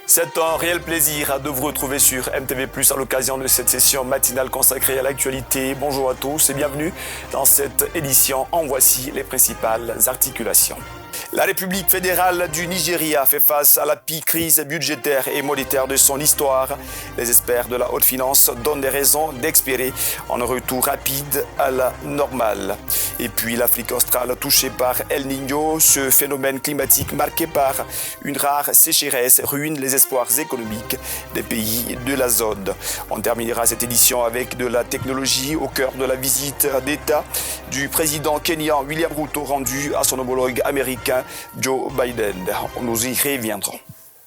C'est un réel plaisir de vous retrouver sur MTV+, à l'occasion de cette session matinale consacrée à l'actualité. Bonjour à tous et bienvenue dans cette édition. En voici les principales articulations. La République fédérale du Nigeria fait face à la pire crise budgétaire et monétaire de son histoire. Les experts de la haute finance donnent des raisons d'espérer un retour rapide à la normale. Et puis l'Afrique australe touchée par El Niño, ce phénomène climatique marqué par une rare sécheresse ruine les espoirs économiques des pays de la zone. On terminera cette édition avec de la technologie au cœur de la visite d'État du président kenyan William Ruto rendu à son homologue américain Joe Biden. Nous y reviendrons.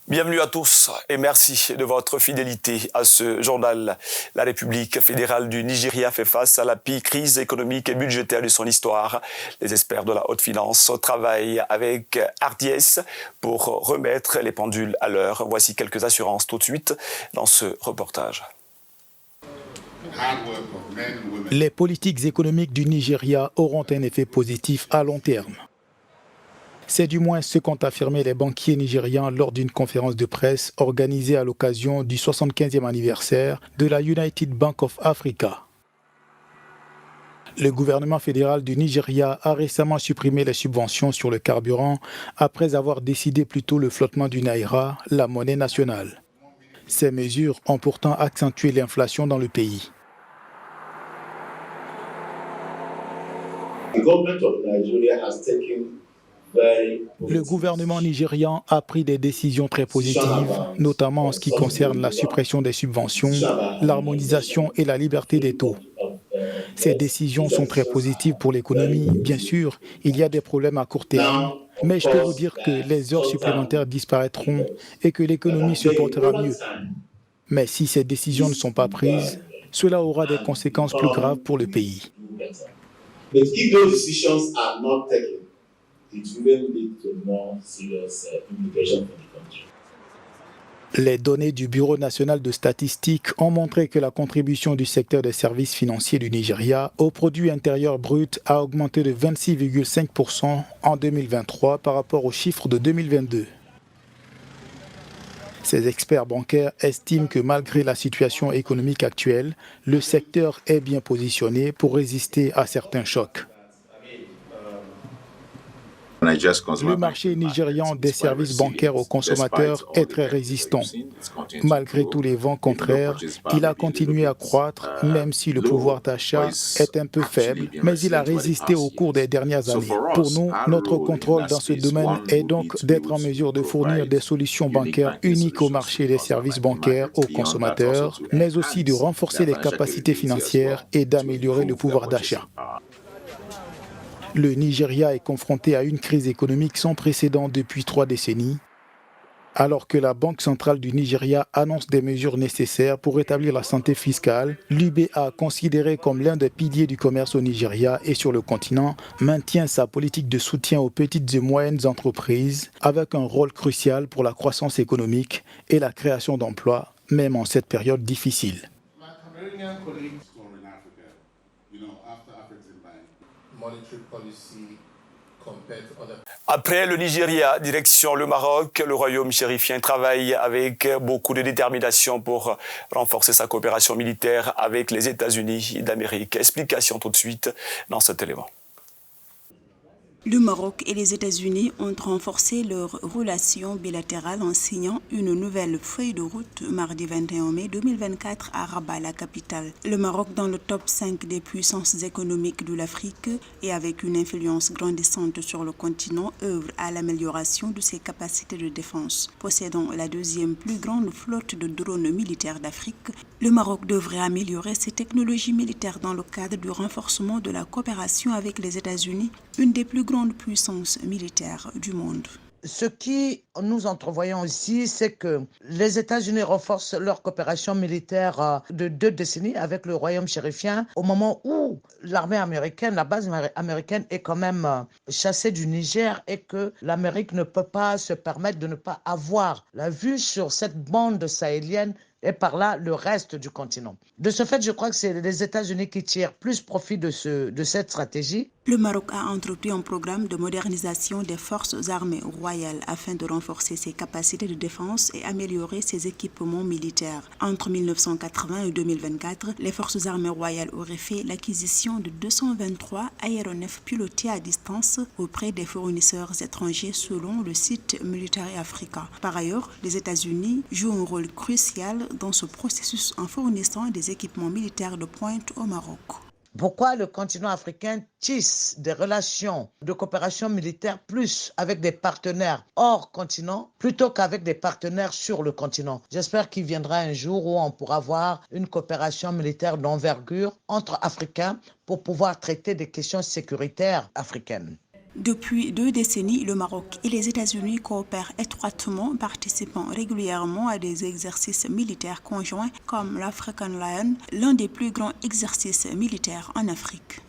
Bienvenue à tous et merci de votre fidélité à ce journal. La République fédérale du Nigeria fait face à la pire crise économique et budgétaire de son histoire. Les experts de la haute finance travaillent avec hardiesse pour remettre les pendules à l'heure. Voici quelques assurances tout de suite dans ce reportage. Les politiques économiques du Nigeria auront un effet positif à long terme. C'est du moins ce qu'ont affirmé les banquiers nigérians lors d'une conférence de presse organisée à l'occasion du 75e anniversaire de la United Bank of Africa. Le gouvernement fédéral du Nigeria a récemment supprimé les subventions sur le carburant après avoir décidé plutôt le flottement du naira, la monnaie nationale. Ces mesures ont pourtant accentué l'inflation dans le pays. Le gouvernement nigérian a pris des décisions très positives, notamment en ce qui concerne la suppression des subventions, l'harmonisation et la liberté des taux. Ces décisions sont très positives pour l'économie. Bien sûr, il y a des problèmes à court terme, mais je peux vous dire que les heures supplémentaires disparaîtront et que l'économie se portera mieux. Mais si ces décisions ne sont pas prises, cela aura des conséquences plus graves pour le pays. Les données du Bureau national de statistique ont montré que la contribution du secteur des services financiers du Nigeria au produit intérieur brut a augmenté de 26,5% en 2023 par rapport aux chiffres de 2022. Ces experts bancaires estiment que malgré la situation économique actuelle, le secteur est bien positionné pour résister à certains chocs. Le marché nigérian des services bancaires aux consommateurs est très résistant. Malgré tous les vents contraires, il a continué à croître, même si le pouvoir d'achat est un peu faible, mais il a résisté au cours des dernières années. Pour nous, notre contrôle dans ce domaine est donc d'être en mesure de fournir des solutions bancaires uniques au marché des services bancaires aux consommateurs, mais aussi de renforcer les capacités financières et d'améliorer le pouvoir d'achat. Le Nigeria est confronté à une crise économique sans précédent depuis 3 décennies, alors que la Banque centrale du Nigeria annonce des mesures nécessaires pour rétablir la santé fiscale. L'UBA, considéré comme l'un des piliers du commerce au Nigeria et sur le continent, maintient sa politique de soutien aux petites et moyennes entreprises avec un rôle crucial pour la croissance économique et la création d'emplois, même en cette période difficile. Après le Nigeria, direction le Maroc, le royaume chérifien travaille avec beaucoup de détermination pour renforcer sa coopération militaire avec les États-Unis d'Amérique. Explication tout de suite dans cet élément. Le Maroc et les États-Unis ont renforcé leurs relations bilatérales en signant une nouvelle feuille de route mardi 21 mai 2024 à Rabat, la capitale. Le Maroc, dans le top 5 des puissances économiques de l'Afrique et avec une influence grandissante sur le continent, œuvre à l'amélioration de ses capacités de défense. Possédant la deuxième plus grande flotte de drones militaires d'Afrique, le Maroc devrait améliorer ses technologies militaires dans le cadre du renforcement de la coopération avec les États-Unis, une des plus grandes puissances militaires du monde. Ce qui nous entrevoyons ici, c'est que les États-Unis renforcent leur coopération militaire de 2 décennies avec le royaume chérifien au moment où l'armée américaine, la base américaine est quand même chassée du Niger et que l'Amérique ne peut pas se permettre de ne pas avoir la vue sur cette bande sahélienne et par là le reste du continent. De ce fait, je crois que c'est les États-Unis qui tirent plus profit de cette stratégie. Le Maroc a entrepris un programme de modernisation des forces armées royales afin de renforcer ses capacités de défense et améliorer ses équipements militaires. Entre 1980 et 2024, les forces armées royales auraient fait l'acquisition de 223 aéronefs pilotés à distance auprès des fournisseurs étrangers selon le site Military Africa. Par ailleurs, les États-Unis jouent un rôle crucial dans ce processus en fournissant des équipements militaires de pointe au Maroc. Pourquoi le continent africain tisse des relations de coopération militaire plus avec des partenaires hors continent plutôt qu'avec des partenaires sur le continent? J'espère qu'il viendra un jour où on pourra avoir une coopération militaire d'envergure entre Africains pour pouvoir traiter des questions sécuritaires africaines. Depuis 2 décennies, le Maroc et les États-Unis coopèrent étroitement, participant régulièrement à des exercices militaires conjoints comme l'African Lion, l'un des plus grands exercices militaires en Afrique.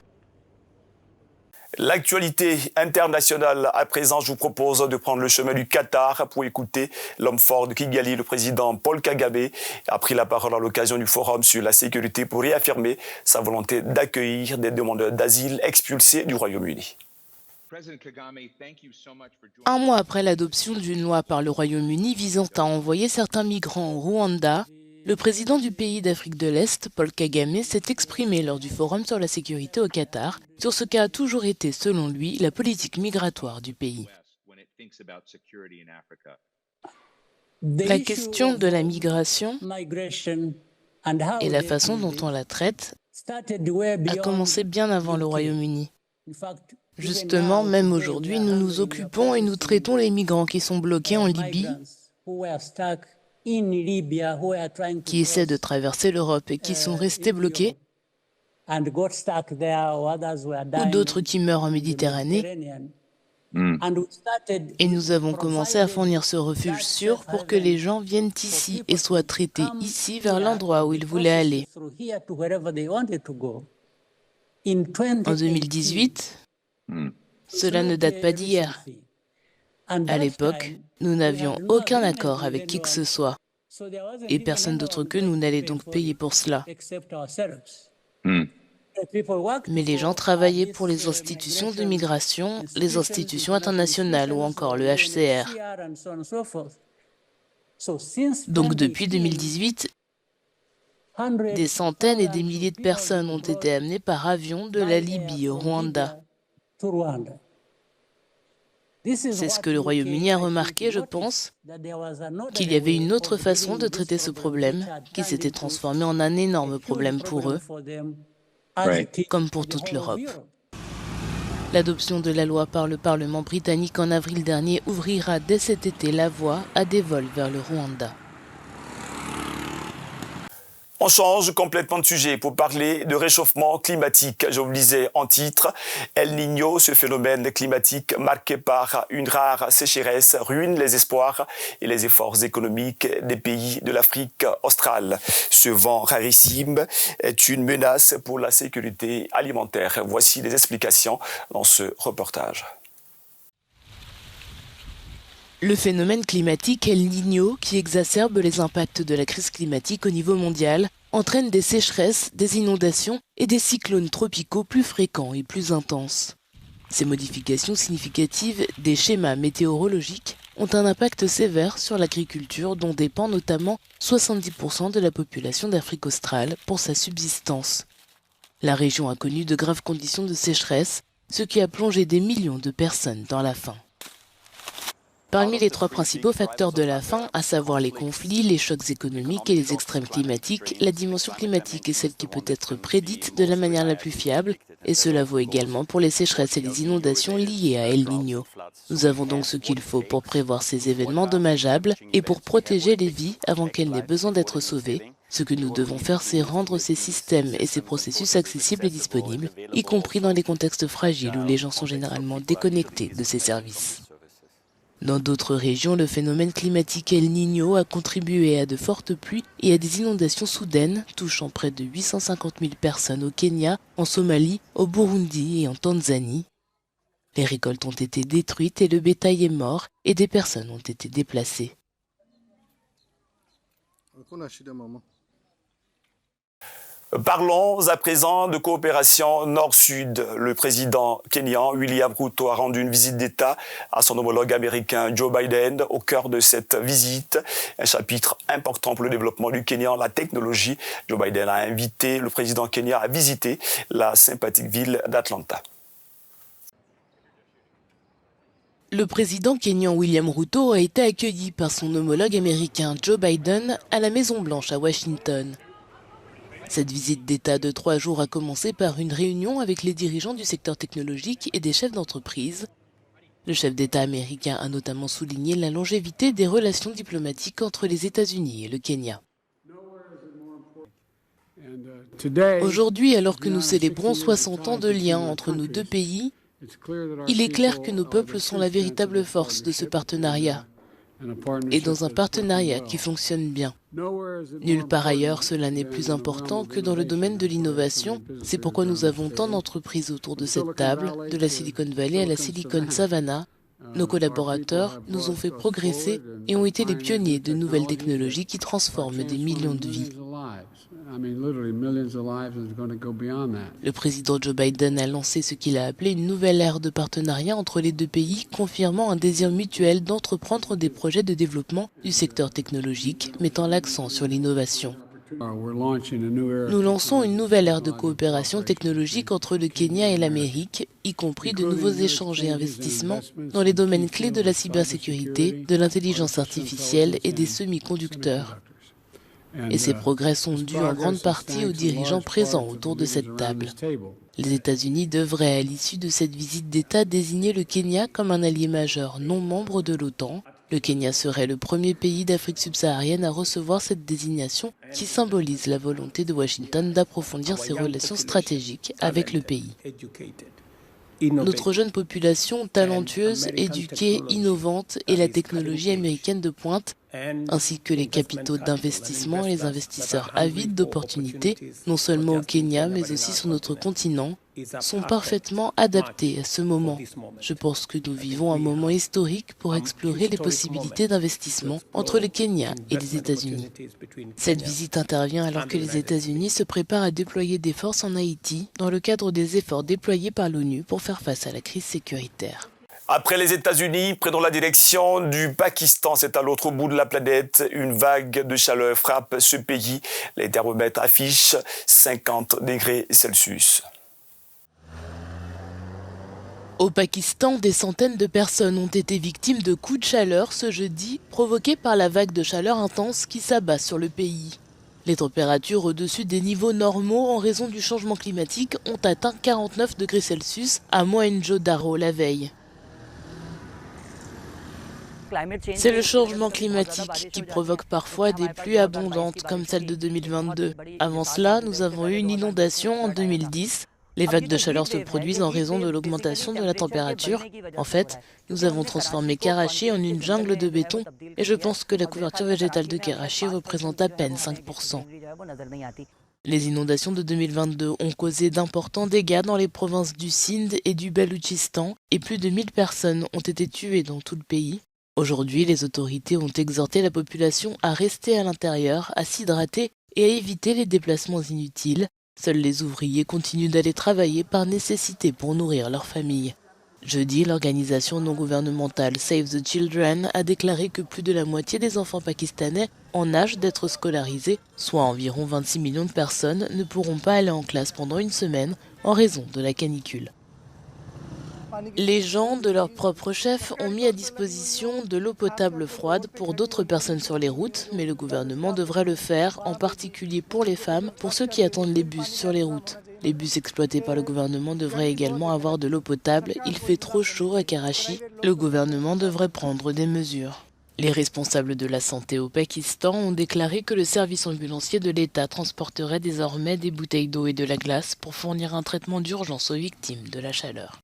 L'actualité internationale, à présent, je vous propose de prendre le chemin du Qatar pour écouter l'homme fort de Kigali, le président Paul Kagame, a pris la parole à l'occasion du forum sur la sécurité pour réaffirmer sa volonté d'accueillir des demandeurs d'asile expulsés du Royaume-Uni. Un mois après l'adoption d'une loi par le Royaume-Uni visant à envoyer certains migrants au Rwanda, le président du pays d'Afrique de l'Est, Paul Kagame, s'est exprimé lors du Forum sur la sécurité au Qatar sur ce qu'a toujours été, selon lui, la politique migratoire du pays. La question de la migration et la façon dont on la traite a commencé bien avant le Royaume-Uni. Justement, même aujourd'hui, nous nous occupons et nous traitons les migrants qui sont bloqués en Libye, qui essaient de traverser l'Europe et qui sont restés bloqués, ou d'autres qui meurent en Méditerranée. Et nous avons commencé à fournir ce refuge sûr pour que les gens viennent ici et soient traités ici vers l'endroit où ils voulaient aller. En 2018, cela ne date pas d'hier. À l'époque, nous n'avions aucun accord avec qui que ce soit. Et personne d'autre que nous n'allait donc payer pour cela. Mais les gens travaillaient pour les institutions de migration, les institutions internationales ou encore le HCR. Donc depuis 2018, des centaines et des milliers de personnes ont été amenées par avion de la Libye au Rwanda. C'est ce que le Royaume-Uni a remarqué, je pense, qu'il y avait une autre façon de traiter ce problème, qui s'était transformé en un énorme problème pour eux, comme pour toute l'Europe. L'adoption de la loi par le Parlement britannique en avril dernier ouvrira dès cet été la voie à des vols vers le Rwanda. On change complètement de sujet pour parler de réchauffement climatique. Je vous le disais en titre, El Niño, ce phénomène climatique marqué par une rare sécheresse, ruine les espoirs et les efforts économiques des pays de l'Afrique australe. Ce vent rarissime est une menace pour la sécurité alimentaire. Voici les explications dans ce reportage. Le phénomène climatique El Niño, qui exacerbe les impacts de la crise climatique au niveau mondial, entraîne des sécheresses, des inondations et des cyclones tropicaux plus fréquents et plus intenses. Ces modifications significatives des schémas météorologiques ont un impact sévère sur l'agriculture dont dépend notamment 70% de la population d'Afrique australe pour sa subsistance. La région a connu de graves conditions de sécheresse, ce qui a plongé des millions de personnes dans la faim. Parmi les 3 principaux facteurs de la faim, à savoir les conflits, les chocs économiques et les extrêmes climatiques, la dimension climatique est celle qui peut être prédite de la manière la plus fiable, et cela vaut également pour les sécheresses et les inondations liées à El Niño. Nous avons donc ce qu'il faut pour prévoir ces événements dommageables et pour protéger les vies avant qu'elles n'aient besoin d'être sauvées. Ce que nous devons faire, c'est rendre ces systèmes et ces processus accessibles et disponibles, y compris dans les contextes fragiles où les gens sont généralement déconnectés de ces services. Dans d'autres régions, le phénomène climatique El Niño a contribué à de fortes pluies et à des inondations soudaines, touchant près de 850 000 personnes au Kenya, en Somalie, au Burundi et en Tanzanie. Les récoltes ont été détruites et le bétail est mort et des personnes ont été déplacées. Parlons à présent de coopération nord-sud. Le président kényan William Ruto a rendu une visite d'État à son homologue américain Joe Biden. Au cœur de cette visite, un chapitre important pour le développement du Kenya, la technologie. Joe Biden a invité le président kenyan à visiter la sympathique ville d'Atlanta. Le président kényan William Ruto a été accueilli par son homologue américain Joe Biden à la Maison-Blanche à Washington. Cette visite d'État de 3 jours a commencé par une réunion avec les dirigeants du secteur technologique et des chefs d'entreprise. Le chef d'État américain a notamment souligné la longévité des relations diplomatiques entre les États-Unis et le Kenya. Aujourd'hui, alors que nous célébrons 60 ans de liens entre nos deux pays, il est clair que nos peuples sont la véritable force de ce partenariat, et dans un partenariat qui fonctionne bien. Nulle part ailleurs cela n'est plus important que dans le domaine de l'innovation. C'est pourquoi nous avons tant d'entreprises autour de cette table, de la Silicon Valley à la Silicon Savannah. Nos collaborateurs nous ont fait progresser et ont été les pionniers de nouvelles technologies qui transforment des millions de vies. Le président Joe Biden a lancé ce qu'il a appelé une nouvelle ère de partenariat entre les deux pays, confirmant un désir mutuel d'entreprendre des projets de développement du secteur technologique, mettant l'accent sur l'innovation. Nous lançons une nouvelle ère de coopération technologique entre le Kenya et l'Amérique, y compris de nouveaux échanges et investissements dans les domaines clés de la cybersécurité, de l'intelligence artificielle et des semi-conducteurs. Et ces progrès sont dus en grande partie aux dirigeants présents autour de cette table. Les États-Unis devraient, à l'issue de cette visite d'État, désigner le Kenya comme un allié majeur non membre de l'OTAN. Le Kenya serait le premier pays d'Afrique subsaharienne à recevoir cette désignation qui symbolise la volonté de Washington d'approfondir ses relations stratégiques avec le pays. Notre jeune population talentueuse, éduquée, innovante et la technologie américaine de pointe, ainsi que les capitaux d'investissement et les investisseurs avides d'opportunités, non seulement au Kenya mais aussi sur notre continent, sont parfaitement adaptés à ce moment. Je pense que nous vivons un moment historique pour explorer les possibilités d'investissement entre le Kenya et les États-Unis. Cette visite intervient alors que les États-Unis se préparent à déployer des forces en Haïti dans le cadre des efforts déployés par l'ONU pour faire face à la crise sécuritaire. Après les États-Unis, prenons la direction du Pakistan. C'est à l'autre bout de la planète. Une vague de chaleur frappe ce pays. Les thermomètres affichent 50 degrés Celsius. Au Pakistan, des centaines de personnes ont été victimes de coups de chaleur ce jeudi, provoqués par la vague de chaleur intense qui s'abat sur le pays. Les températures au-dessus des niveaux normaux en raison du changement climatique ont atteint 49 degrés Celsius à Mohenjo-Daro la veille. C'est le changement climatique qui provoque parfois des pluies abondantes comme celle de 2022. Avant cela, nous avons eu une inondation en 2010. Les vagues de chaleur se produisent en raison de l'augmentation de la température. En fait, nous avons transformé Karachi en une jungle de béton et je pense que la couverture végétale de Karachi représente à peine 5%. Les inondations de 2022 ont causé d'importants dégâts dans les provinces du Sindh et du Baloutchistan et plus de 1000 personnes ont été tuées dans tout le pays. Aujourd'hui, les autorités ont exhorté la population à rester à l'intérieur, à s'hydrater et à éviter les déplacements inutiles. Seuls les ouvriers continuent d'aller travailler par nécessité pour nourrir leurs familles. Jeudi, l'organisation non gouvernementale Save the Children a déclaré que plus de la moitié des enfants pakistanais en âge d'être scolarisés, soit environ 26 millions de personnes, ne pourront pas aller en classe pendant une semaine en raison de la canicule. Les gens de leur propre chef ont mis à disposition de l'eau potable froide pour d'autres personnes sur les routes, mais le gouvernement devrait le faire, en particulier pour les femmes, pour ceux qui attendent les bus sur les routes. Les bus exploités par le gouvernement devraient également avoir de l'eau potable. Il fait trop chaud à Karachi. Le gouvernement devrait prendre des mesures. Les responsables de la santé au Pakistan ont déclaré que le service ambulancier de l'État transporterait désormais des bouteilles d'eau et de la glace pour fournir un traitement d'urgence aux victimes de la chaleur.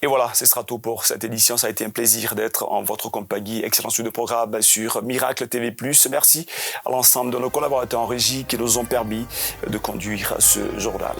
Et voilà, ce sera tout pour cette édition. Ça a été un plaisir d'être en votre compagnie. Excellent suite de programme sur Miracle TV+. Merci à l'ensemble de nos collaborateurs en régie qui nous ont permis de conduire ce journal.